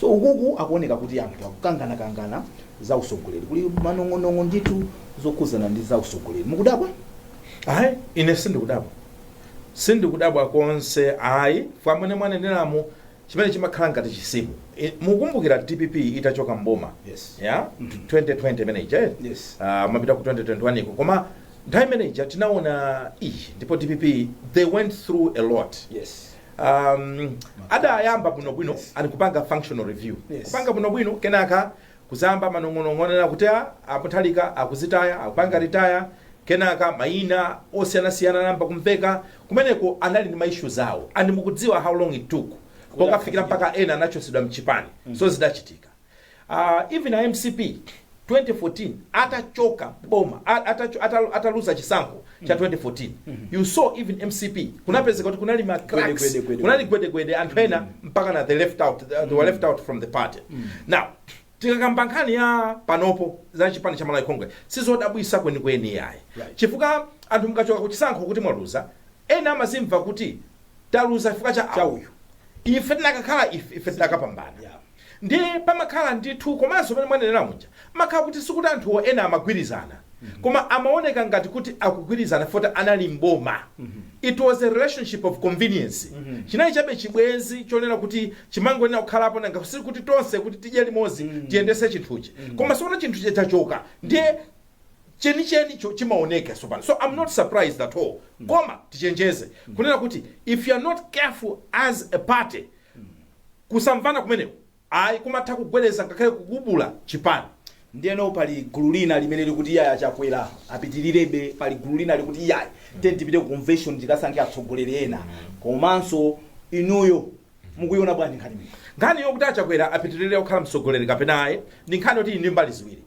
So ukuku akuoneka kuti anthu akukangana za usogoleri. Kuli manong'onong'o ndithu zokhuzana ndi za usogoleri. Mukudabwa? Ayi, ine sindikudabwa konse ayi famene mwaneneramu chimene chimakhala ngati chisimu. Mukumbukira DPP itachoka mboma. Yes. Yeah? 2020 manager. Yes. Mapita ku 2021 iko. Koma nthawi manager tinaona ndipo DPP they went through a lot. Yes. Adayamba bwinobwino anikupanga functional review. Yes. Kupanga bwinobwino kenaka kuzamba manong'onong'onera kuti aputhalika akuzitaya akupanga retire kenaka maina osiyana namba kumveka kumeneko anali ndi maishu zawo and mukudziwa how long it took pokafikira mpaka ena anachosedwa mchipani. So zidachitika even a MCP 2014 atachoka boma ataluza chisankho cha 2014 you saw even MCP kunapezeka kuti kunali ma cracks kunali gwedegwede anthu ena mpaka na they were left out from the party. Now tikakamba nkhani ya panopo za chipani cha Malawi Congress sizodabwisa kwenikweni yayi chifukwa anthu mukachoka ku chisankho kuti mwaluza ena amazimva kuti taluza chifukwa cha uyu ife tinakakhala ife tinakapambana. Ndi pamakhala ndithu komanso pamene mwanenera muja makhala kuti sikuti anthu ena amagwirizana koma amaoneka ngati kuti akugwirizana fota anali mboma. It was a relationship of convenience. Chinali chabe chibwenzi chonena kuti chimangonena kukhalapo nanga kusiri kuti tonse kuti tidye limodzi tiyendese chinthuchi koma sikuti chinthu chachoka ndiye chenicheni chimaoneka sopano. So I'm not surprised at all. Koma tichenjeze kunena kuti if you are not careful as a party kusamvana kumeneko ayi kumatha kugwedeza ngakhale kugubula chipani. Ndiyeno pali gulu lina limene likuti iyayi achakwera apitilirebe, pali gulu lina likuti iyayi tipite ku convention tikasankhe atsogoleri ena komanso inuyo mukuiona bwanji nkhani imene? Nkhani yokuti achakwera apitilire kukhala mtsogoleri kapena ayi ndi nkhani yoti ndi mbali ziwiri.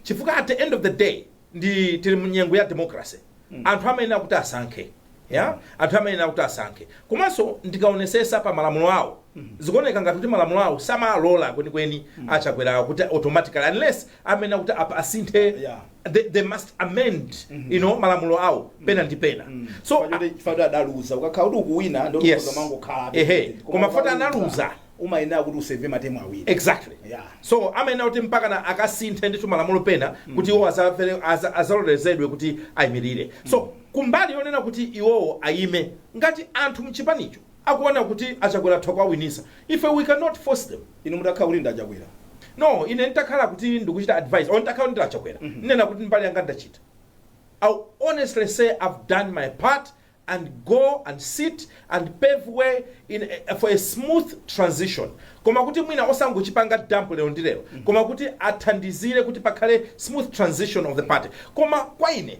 Chifukwa at the end of the day ndi tili munyengo ya democracy. Anthu amayenera kuti asankhe. Anthu amayenera kuti asankhe komanso ndikaonesesa pa malamulo awo zikuoneka ngati kuti malamulo awo samalola kwenikweni achakwera kuti automatically unless amenena kuti asinthe they must amend malamulo awo pena ndi pena. So fado adaluza ukakhala kuti ukuwina ndio mangokhala koma fota analuza umayenera kuti useve matemu awiri. Exactly. So amayenera kuti mpaka na akasinthe ndithu malamulo pena kuti iwo azalolezedwe kuti ayimirire. So kumbali yonena kuti iwowo ayime ngati anthu mchipanicho akuona kuti achakwera thoka winisa if we cannot force them. Inu mutakhala kuti ndachakwera? No, ine nitakhala kuti ndikuchita advice on takhala ndachakwera nena kuti mbali yanga ndachita. I'll honestly say I've done my part and go and sit and pave way for a smooth transition. Koma kuti mwina osangochipanga dump lero ndi lero. Koma kuti athandizire kuti pakhale smooth transition of the party. Koma kwa ine,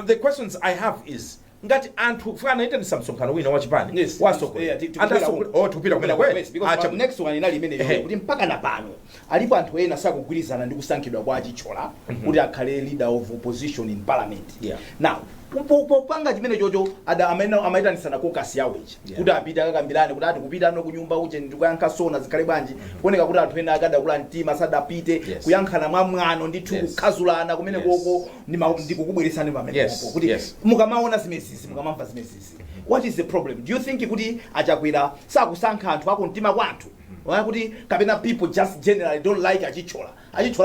the questions I have is, ngati anthu fana ita msonkhano wina wa chipani tupita kumene because next one inali imene kuti mpaka na pano alipo anthu ena sakugwirizana ndi kusankhidwa kwa achichola kuti akhale leader of opposition in parliament. Now popanga chimene chocho amaitanitsana kokasi yawechi kuti apita akakambirane kuti ati kupita no kunyumba uche ndikuyankha sona zikhale bwanji kuoneka kuti anthu ena akadakula mtima sadapite kuyankhana mwamwano ndithu kukhazulana kumene koko ndikukubweresani pamene popo kuti mukamaona zimezisi mukamamva zimezisi. What is the problem? Do you think kuti achakwera sakusankha anthu ako mtima kwanthu kuti kapena people just generally don't like achichola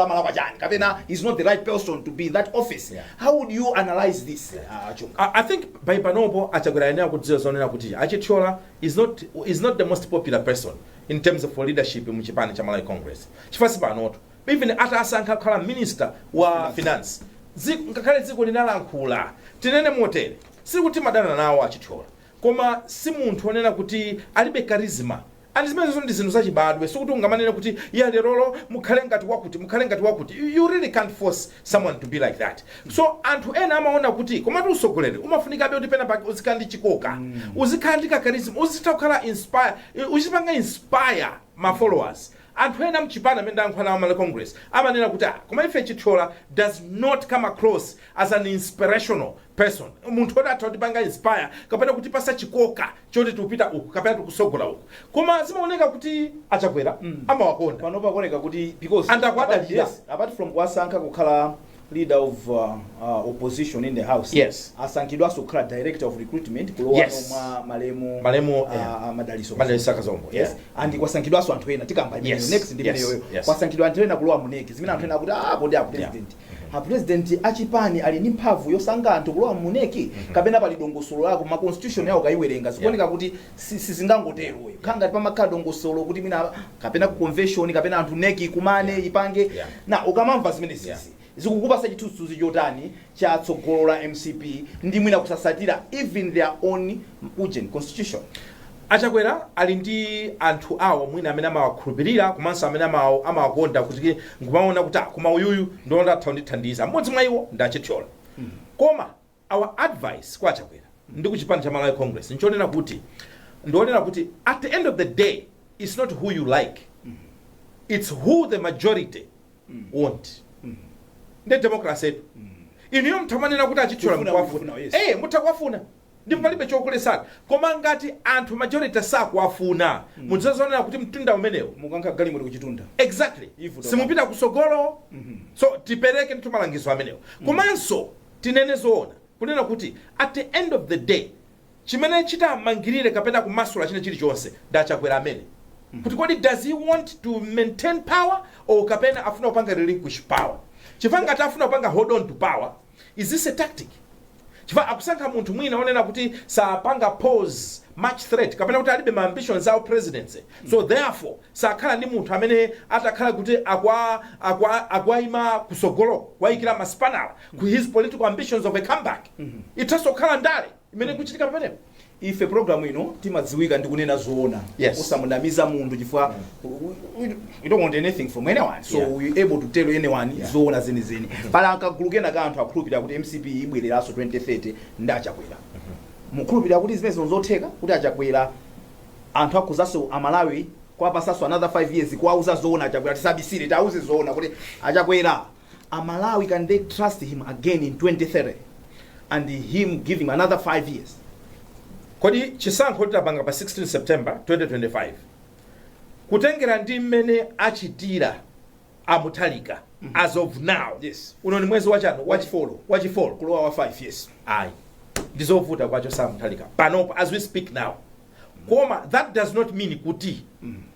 malakwa chani kapena is not the right person to be in that office? How would you analyze this? I think by panopo achakwera ene akudziwa zonena kuti achichola is not the most popular person in terms of leadership mu chipani cha Malawi Congress. Chifasi panoto even ata asankha khala minister wa finance ngakhale dziko linalankhula tinene motere siri kuti madana nawo achichola koma si munthu onena kuti alibe charisma. And zimene zonse ndi zinthu zachibadwe sokuti ungamanene kuti ya lerolo mukhale ngati wakuti. You really can't force someone to be like that. So anthu ena amaona kuti komatu usogolere umafunika kuti pena pake uzikhala ndi chikoka uzikhala ndi charisma uzitha inspire my followers. Anthu ena mchipana amene ndayankhula nawo Malawi Congress amanena kuti koma ife Chichola does not come across as an inspirational person. Munthu oti atha kutipanga inspire kapena kutipasa chikoka choti tupita uku kapena tikusogola uku. Koma zimaoneka kuti achakwera amawakonda panopa kuoneka kuti because apart from kusankha kukhala leader of opposition in the house, asankhidwa kukhala director of recruitment kulowa malemo madaliso kazombo, and kwasankhidwa anthu ena tikamba next ndi imeneyo kwasankhidwa anthu ena kulowa muneki zimene anthu ena kuti bodi ya president president achipani ali ndi mphamvu yosankha anthu kulowa muneki kapena pali dongosolo lako ma constitution yawo kaiwerenga zikuoneka kuti sizingangotero khanga pamakhala dongosolo kuti mina kapena ku convention kapena anthu neki kumane ipange na ukamamva zimene sisi zikukupasa chithunzi chotani cha tsogolo la MCP ndi mwina kusasatira even their own constitution. Achakwera ali ndi anthu awo mwina amene amawakhulupirira komanso amene amawakonda kuti ngumaona kuti koma uyuyu ndonda atha kundithandiza mmodzi mwa iwo ndachichola. Koma our advice kwa Achakwera ndi ku chipani cha Malawi Congress nchonena kuti at the end of the day it's not who you like, it's who the majority want. The democracy iniyo mtamanena kuti achichola mkwafuna mutakwafuna ndi palibe chokulesana koma ngati anthu majority sakuwafuna mudzazonera kuti mtunda umenewo mukankha galimoti kuchitunda exactly simupita kusogolo so tipereke ntitumalangizo amenewo komanso tinene zoona kunena kuti at the end of the day chimene chitamangirire kapena kumasula chine chilichonse ndachakwera amene kuti kodi does he want to maintain power or kapena afuna kupanga relinquish power. Chifanga tafuna kupanga hold on to power, is this a tactic? Chifa akusankha munthu mwina onena kuti sapanga pose match threat kapena kuti alibe ambitions za presidency. So therefore sakhala ndi munthu amene atakhala kuti akwaima kusogolo kwaikira maspanala ku his political ambitions of a comeback. Itasokhala ndale imene kuchitika pamenepo. Ife program ino timadziwika ndi kunena zoona usamunamiza munthu chifukwa we don't want anything from anyone, so we able to tell anyone zoona zenizeni pala akagulukena ka anthu akhulupirira kuti MCP ibwereraso 2030 ndachakwera mukhulupirira kuti zimene zotheka kuti achakwera anthu akhuzaso amalawi kwa pasaso another 5 years kwauza zoona achakwera tisabisire tauze zoona kuti achakwera amalawi can they trust him again in 2030 and him giving another 5 years. Kodi chisankho litapanga pa 16 September 2025 kutengera ndi mmene achitira amuthalika as of now unoni mwezi wachano wachifolo kulowa wa 5 years ayi ndizovuta kwacho samuthalika panopo as we speak now. Koma that does not mean kuti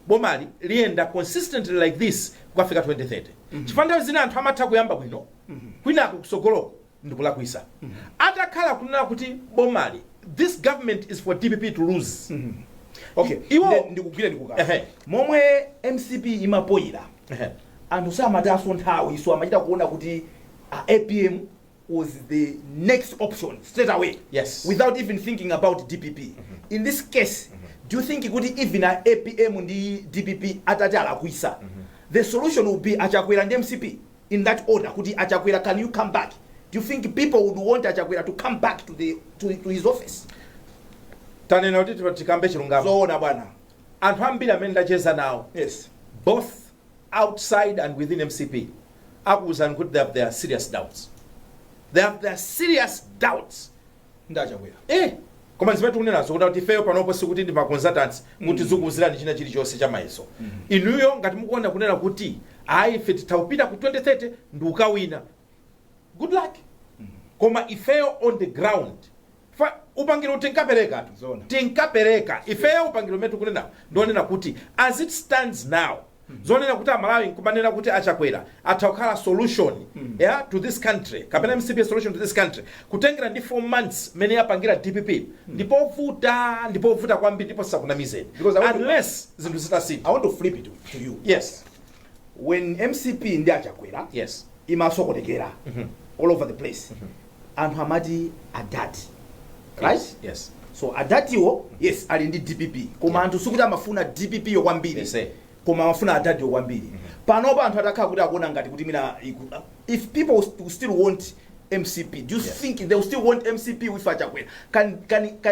bomali lienda consistently like this kukafika 2030. Chifanda zina anthu amatha kuyamba bwino kwinako kusogoloko ndikulakwisa atakhala kunena kuti bomali this government is for DPP to lose. Okay, ndikugwira ndikukala momwe MCP imapoyira anthu samataso nthawi iso amachita kuona kuti APM was the next option straight away. Yes. Without even thinking about DPP. In this case, do you think it would even a APM and the DPP atajala kuisa? The solution would be Achakwera and MCP in that order. Kuti Achakwera, can you come back? Do you think people would want Achakwera to come back to his office? Tanena kuti tikambe chilungamo. Zoona bwana. Anthu ambiri amene ndacheza nawo. Yes. Both outside and within MCP. Akuza kuti they have their serious doubts. They have their serious doubts. Ndachakwera. Koma zimene tikunena zokuti kuti ifeyo panopo sikuti ndi ma consultants kuti zikuzirani china chilichonse cha mayeso. Inuyo ngati mukuona kunena kuti ayi ife titapita ku 2030 ndi ukawina. Good luck. Koma ifeyo on the ground. Upangiro tinkapereka. Tinkapereka. Ifeyo upangiro metu kunena ndonena kuti as it stands now. Zonena kuti Malawi nkumanena kuti Achakwera atakhala solution to this country. Kapena MCP solution to this country. Kutengera ndi 4 months mene yapangira DPP. Ndipo vuta kwambiri ndipo sakunamize. Because unless zinthu zitasita. I want to flip it to you. Yes. When MCP ndi Achakwera, yes, imasokotekera all over the place. Anthu amati adati. Right? Yes. So adatiwo, yes, ali ndi DPP. Koma anthu sikuti amafuna DPP yo kwambiri. Yes. Koma amafuna adati yo kwambiri. Panopa anthu atakhala kuti akuona ngati kuti mina if people still want MCP, do you think they will still want MCP with Achakwera? Can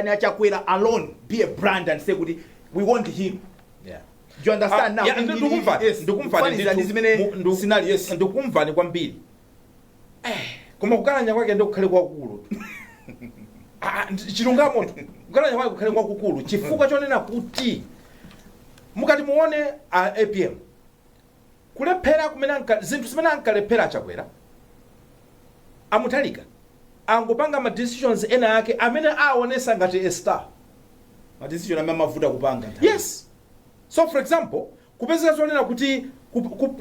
Achakwera alone be a brand and say kuti we want him? Yeah. Do you understand now? Yeah, ndikumvani kwambiri. Koma kukalanya kwake ndikukhale kwakulu. Chilungamo kukalanya kwake kukhale kwakulu. Chifukwa chonena kuti mukati muone APM kulephera kumene zinthu zimene ankalephera Achakwera amutalika angopanga ma decisions ena yake amene aonesa ngati a star. Ma decision amene amavuta kupanga. Yes. So for example, kupezeka zonena kuti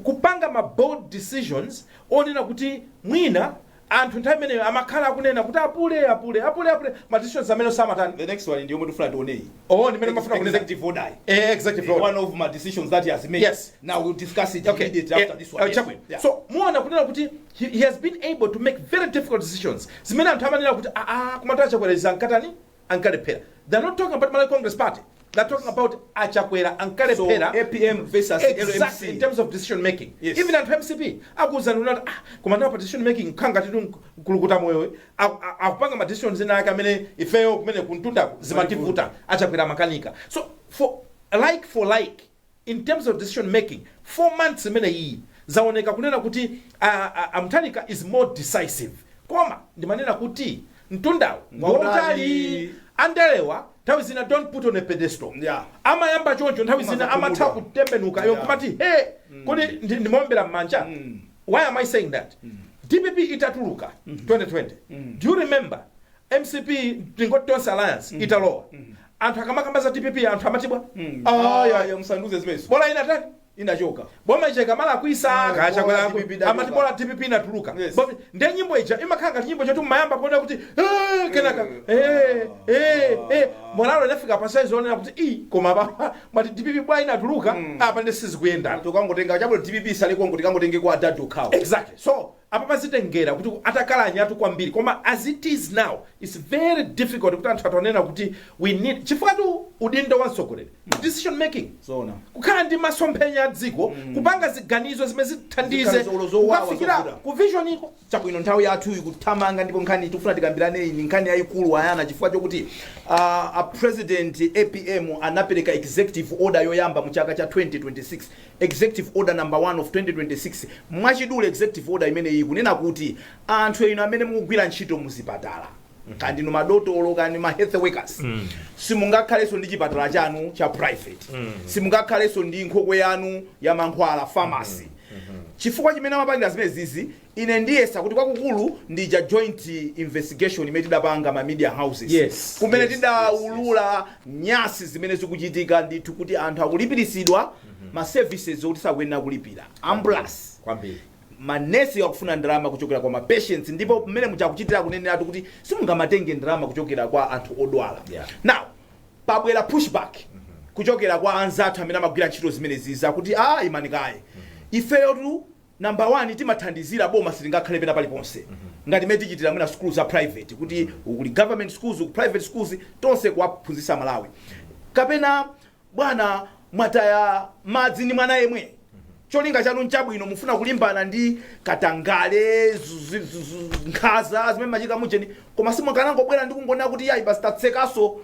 kupanga ma bold decisions onena kuti mwina anthu nthawi imeneyo amakhala akunena kuti apule ma decisions amene samatani. The next one ndiyo mufuna tione. Ndimene mafuna kunena executive order. Executive order. One of my decisions that he has made. Yes. Now we'll discuss it immediately after this one. Yes. Yeah. So muona kunena kuti he has been able to make very difficult decisions. Zimene anthu amanena kuti kumatoa Achakwera zankatani ankalephera. They're not talking about Malawi Congress Party. They're talking about Achakwera and Kalepera. So APM versus exactly LMC. In terms of decision making. Yes. Even at MCP. Akuzanuna kumanda pa decision making kanga titu kulukuta moyo. Akupanga ma decisions ina yake amene ifeyo kumene kuntunda zimativuta Achakwera makanika. So for like in terms of decision making 4 months imene hii zaoneka kunena kuti Mtalika is more decisive. Koma ndimanena kuti ntunda ngotali andelewa nthawi zina don't put on a pedestal. Yeah. Amayamba choncho nthawi zina amatha kutembenuka yo kumati kodi ndimombera mmanja. Why am I saying that? DPP itatuluka 2020. Do you remember MCP Tingotonse Alliance italowa? Anthu akamakamba DPP anthu amatibwa. Ya msanduze zimeso. Bola inatani? Inachoka. Boma icheka mala kuisa Achakwera amati bola DPP inatuluka. Ndiye nyimbo ija imakanga nyimbo chotu mayamba kuona kuti kenaka molalo inafika pa size onena kuti koma baba mati DPP bwa inatuluka apa ndisizi kuyenda. Tukangotenga chabwe DPP sali kongo tikangotenge kwa adadu kawo. Exactly. So apa pazitengera kuti atakalanya atu kwambiri koma as it is now it's very difficult kuti anthu atonena kuti we need chifukwa tu udindo wansogoleri decision making. Zona. Kukhala ndi masomphenya dziko kupanga ziganizo zimene zithandize kufikira ku vision iko chabwino nthawi yathu ikuthamanga ndipo nkhani tikufuna tikambirane iyi nkhani yayikulu ayana chifukwa chokuti a president APM anapereka executive order yoyamba mu chaka cha 2026 executive order number 1 of 2026 mwachidule executive order imene iyi kunena kuti anthu eno amene mukugwira ntchito muzipatala kandi no madotolo kandi ma health workers simungakhaleso ndi chipatala chanu cha private simungakhaleso ndi nkhokwe yanu ya mankhwala pharmacy chifukwa chimene amapangira zimene zizi ine ndiyesa kuti kwakukulu ndi ja joint investigation imene tidapanga ma media houses kumene tidaulula nyasi zimene zikuchitika ndithu kuti anthu akulipirisidwa ma services kuti sakuyenera kulipira ambulance kwambiri manesi yakufuna ndalama kuchokera kwa patients ndipo mmene muchakuchitira kuneneratu kuti simungamatenge ndalama kuchokera kwa anthu odwala. Now pabwera pushback kuchokera kwa anzathu amene amagwira ntchito zimene ziza kuti imanikaye ifeyo tu number 1 timathandizira boma silingakhale pena paliponse ngati medichitira mwina schools za private kuti kuli government schools ku private schools tonse kuwaphunzitsa Malawi kapena bwana mwataya madzi ni mwana yemwe cholinga chanu nchabwino mufuna kulimbana ndi katangale nkhaza zimene machika mujeni koma simukanangobwera ndi kungona kuti yayi basi tatsekaso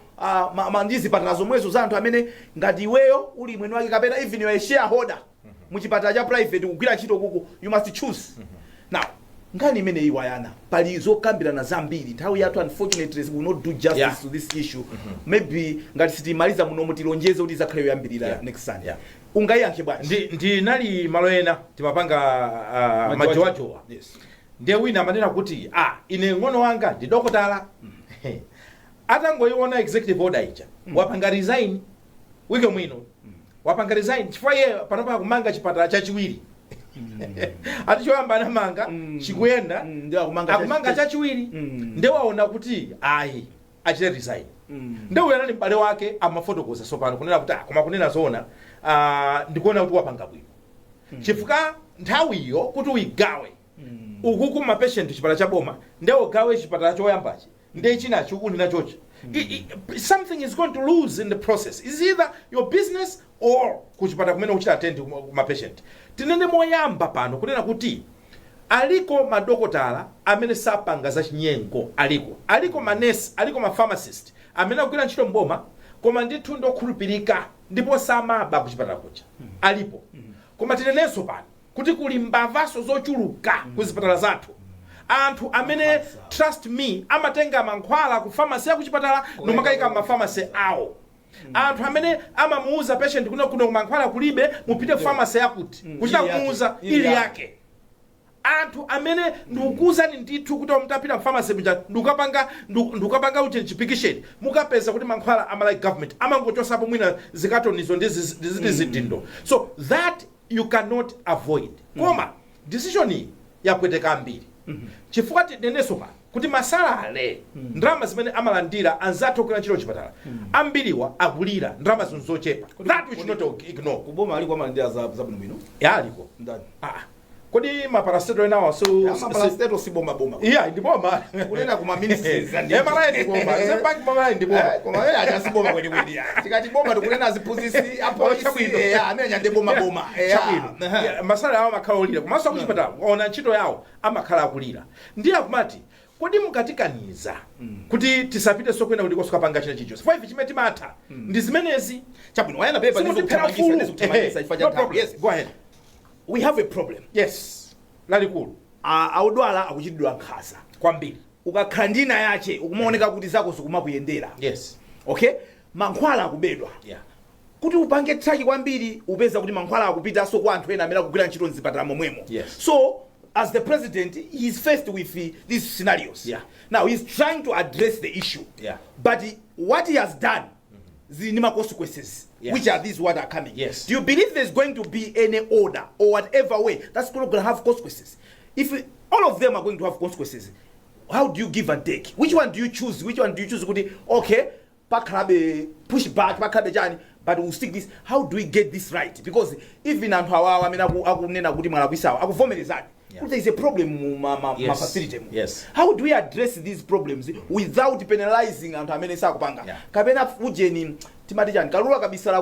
mandizi patala zomwezo za anthu amene ngati iweyo uli mwini wake kapena even you shareholder muchipatala cha private kugwira ntchito kuko you must choose. Now ngani imene iwayana pali zokambirana zambiri nthawi yathu unfortunately will not do justice to this issue. Maybe ngati sitimaliza muno mutilonjeze kuti zakhale yoyambirira next Sunday. Ungayankhe bwanji ndi nali malo ena timapanga majowajowa. Yes. Ndiye wina amanena kuti ine ngono wanga ndi dokotala atangoiona executive order ija wapanga resign wike mwino wapanga resign chifukwa iye panopa kumanga chipatala chachiwiri atichoyamba anamanga chikuyenda akumanga chachiwiri ndewaona kuti ayi achite resign ndewe anali mbale wake amafotokoza sopano kunena kuti koma kunena zona ndikuona kuti wapanga bwino chifukwa nthawi iyo kuti uigawe ukuku ma patient chipatala cha boma ndewo gawe chipatala choyambachi nde chinacho uli nachochi something is going to lose in the process. Is either your business or kuchipata kumene uchita attend ma patient. Tinene moyamba pano kunena kuti aliko madokotala amene sapanga za chinyengo aliko manesi aliko ma pharmacist amene akugwira ntchito mboma koma ndithu ndokhulupirika ndipo samaba kuchipata kucha alipo koma tinenenso pano kuti kuli mbavaso zochuluka kuzipatala zathu anthu amene trust me amatenga mankhwala ku pharmacy ya kuchipatala nomakayika ma pharmacy awo anthu amene amamuuza patient kuno mankhwala kulibe mupite ku pharmacy yakuti kuchita kumuuza ili yake anthu amene ndikukuuzani ndithu kuti mutapita mu pharmacy mja ndukapanga uche chipikisheni mukapeza kuti mankhwala amalike government amangochosapo mwina zikatonizo ndi zidindo so that you cannot avoid koma decision iyi yapweteka ambiri chifukwa tineneso pa kuti masalale ndrama zimene amalandira anzathu kuna chiro chipatala ambiriwa akulira ndrama zochepa that we should not ignore kuboma aliko amalandira za bwino ya aliko ndani kodi maparacetamol nawo so maparacetamol si boma ndi boma kunena kuma ministries and mara ndi boma bank mama ndi boma koma yeye acha si boma kweli tikati boma tikunena aziphunzitsi apolisi amene nyande boma masala awo makhalolira komanso akuchipatala ona ntchito yawo amakhala akulira ndiye akumati kodi mukatikaniza kuti tisapite sokwenda kuti kosukapanga china chicho 5 chimene timatha ndi zimenezi chabwino wayana pepa ndizokutamangisa yes go ahead. We have a problem. Yes. Lalikulu. Audwala akuchidwa nkhaza kwambiri. Ukakhandina yache ukumaoneka kuti zako zikumapuyendera. Yes. Okay? Mankhwala akubedwa. Yeah. Kuti upange traki kwambiri upeza kuti mankhwala akupita so kwa anthu ena amene akugwira ntchito nzipatala momwemo. Yes. So as the president he is faced with these scenarios. Yeah. Now he is trying to address the issue. Yeah. But what he has done zinima consequences. Yes. Which are these what are coming? Yes. Do you believe there's going to be any order or whatever way that's going to have consequences? If all of them are going to have consequences, how do you give and take? Which one do you choose? Which one do you choose? Okay, push back, but we'll stick this. How do we get this right? Because even and how there is a problem facility. Yes. How do we address these problems without penalizing and kapena ujeni timatijani kalula kabisa la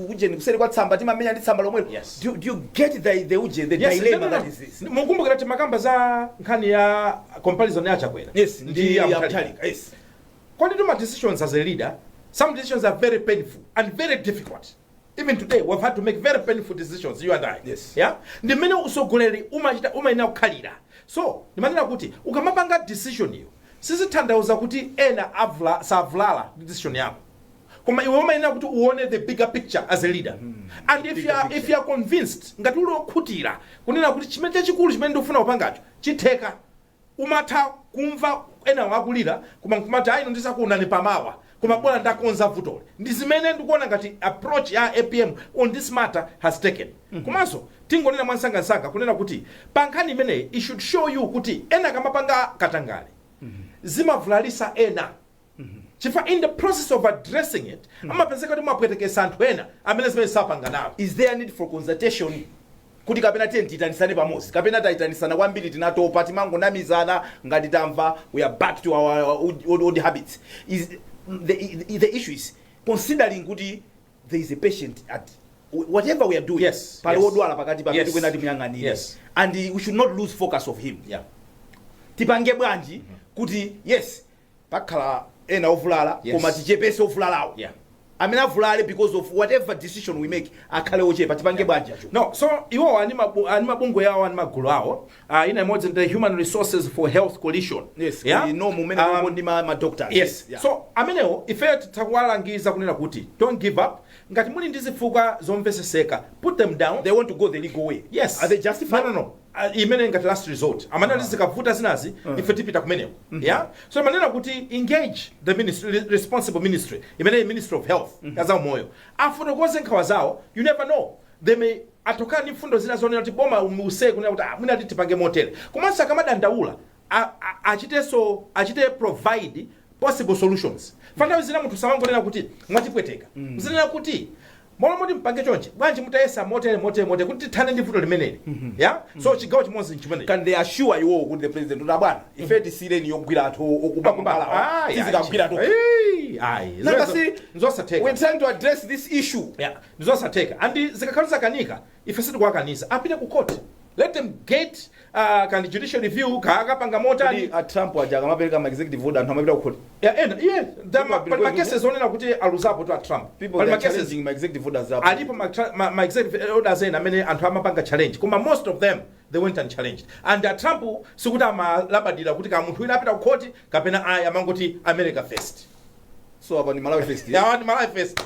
ujeni kuseri kwa tsamba timamenya ndi tsamba lomwelo. Do you get the dilemma that is this? Mukumbukira timakamba za nkhani ya comparison ya chakwera. Yes, ndi ya mtalika. Yes. Kwani tuma decisions as a leader, some decisions are very painful and very difficult. Even today, we've had to make very painful decisions, you and I. Yes. Yeah? Ndi mene usogoleri umayina ukhalira. So, ndimanena kuti, ukamapanga decision iyo, sisi tandauza kuti ena savlala decision yako. Koma iwe umayina kuti uone the bigger picture as a leader. And if you are convinced, ngati uli okhutira, kunena kuti chimene chachikulu chimene ndikufuna kupangacho, chitheka, umatha kumva ena wakulira, kumati ayi ndisakuonani pamawa. Kuma bwana ndakonza vutole ndi zimene ndikuona ngati approach ya APM on this matter has taken kumaso tingonena mwansanga kunena kuti pankhani imene it should show you kuti ena kamapanga katangale zimavlalisa ena chifa in the process of addressing it amapezeka kuti mapwetekesa anthu ena amene zimene sapanga nawo. Is there a need for consultation kuti kapena tiyitanisane pamodzi kapena tayitanisana kwambiri tinatopa timangonamizana ngati tamva we are back to our old habits. Is the issue is considering kuti there is a patient at whatever we are doing. Yes. Pali odwala pakati pa Yes. kwena timyang'anire. Yes. And we should not lose focus of him. Yeah. Tipange bwanji kuti yes pakhala ena ovulala koma tichepese ovulalawo. Yeah. Amene avulale because of whatever decision we make akhale ochepa tipange bwanji acho. No, so iwo ani mabungwe yawo ani magulu awo ina imodzi the Human Resources for Health Coalition. Yes, yeah? no mumene ndi ma doctors. Yes. Yeah. So amenewo ife titakuwalangiza kunena kuti don't give up. Ngati muli ndi zifukwa zomveseseka, put them down. They want to go the legal way. Yes. Are they justified? No. Imene ngati last resort. Amana zikavuta zinazi ife tipita kumeneko. Yeah. So manena kuti engage the ministry, responsible ministry. Imene Ministry of Health. Kaza umoyo. Afotokoze nkhawa zawo. You never know. They may atoka ni fundo zina zonena kuti boma umuse kunena kuti mwina tipange motel. Komanso akamadandaula achite provide possible solutions. Fana zina muthu samangonena kuti mwatipweteka. Zinena kuti mola moti mpange chonje bwanji mutayesa motel kuti tithane ndi vuto limeneli. Yeah? So chigawo chimodzi nchimeneli. Can they assure you kuti the president kuti abwana ife tisireni yogwira anthu okuba kumbala. Tizikagwira to. Nzosateka. We're trying to address this issue. Yeah. Nzosateka. And zikakhaluza kanika ife sitikuwakanisa apite ku court. Let them get can judicial review kakapanga mota ni Trump aja kamapereka ma executive order anthu amapita ku court. Yeah. The cases onena kuti aluzapo to Trump. People are challenging my executive orders up. Alipo my executive orders amene anthu amapanga challenge. Kuma most of them they went and challenged. And Trump sikuti amalabadira kuti ka munthu ina apita ku court kapena amangoti America first. So apa ni Malawi first. Yeah, ni Malawi first.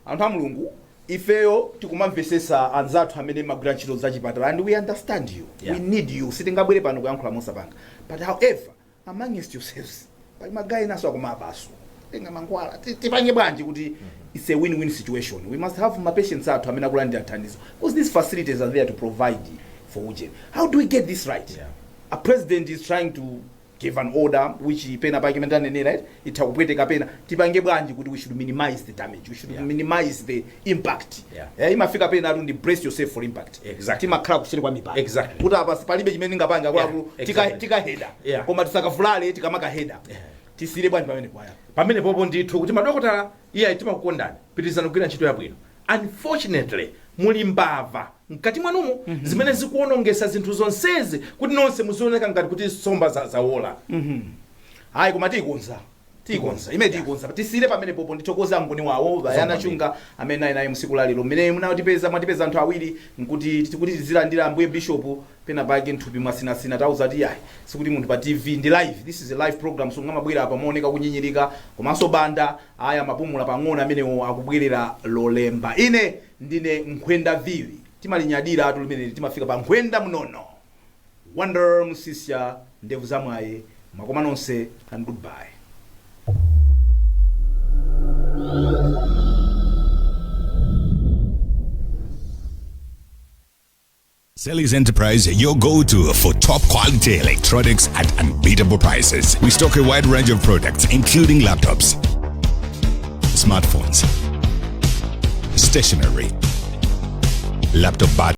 Anthu a Mulungu ifeyo tikumamvesesa anzathu amene magwira ntchito zachipatala and we understand you. Yeah. We need you. Sitingabwere pano kuyankhula mosapanga. But however, amongst yourselves, pali magayi naso akumabaso. Tenga mangwala. Tipange bwanji kuti it's a win-win situation. We must have my patients athu amene akulandira thandizo. Because these facilities are there to provide for Uje. How do we get this right? Yeah. A president is trying to give an order which pena pakimenda nene, right? Itakupweteka pena tipange bwanji kuti we should minimize the damage, we should minimize the impact. Imafika pena arundi brace yourself for impact. Exactly. Timakhala kuchiri kwa mipaka. Exactly. Kuti apa palibe chimene ngapanga kwa tika header. Koma tisakavulale tikamaka header. Tisire bwanji pamene kwaya. Pamene popo ndithu kuti madokotala iye timakukondani pitizana kugwira ntchito yabwino. Unfortunately muli mbava mkati mwanumo zimene zikuonongesa zinthu zonsezi kuti nonse muzioneka ngati kuti somba zawola. Hayi koma tikonza imene tikonza tisire pamene popo ndithokoza ngoni wawo Bayana Chunga amene naye msiku lalero mmene mwatipeza anthu awiri nkuti tizilandira ambuye bishop pena pake nthupi mwasinasina tauza ti yayi sikuti munthu pa TV ndi live. This is a live program, so ngamabwera apa maoneka kunyinyirika komanso banda aya mapumula pang'ono amene akubwerera lolemba. Ine ndine nkhwenda vili timalinyadira atu limene timafika pa nkhwenda mnono. Wonder Msiska ndevu zamwaye makoma nonse and goodbye. Selly's Enterprise, your go-to for top quality electronics at unbeatable prices. We stock a wide range of products, including laptops, smartphones, stationery, laptop batteries,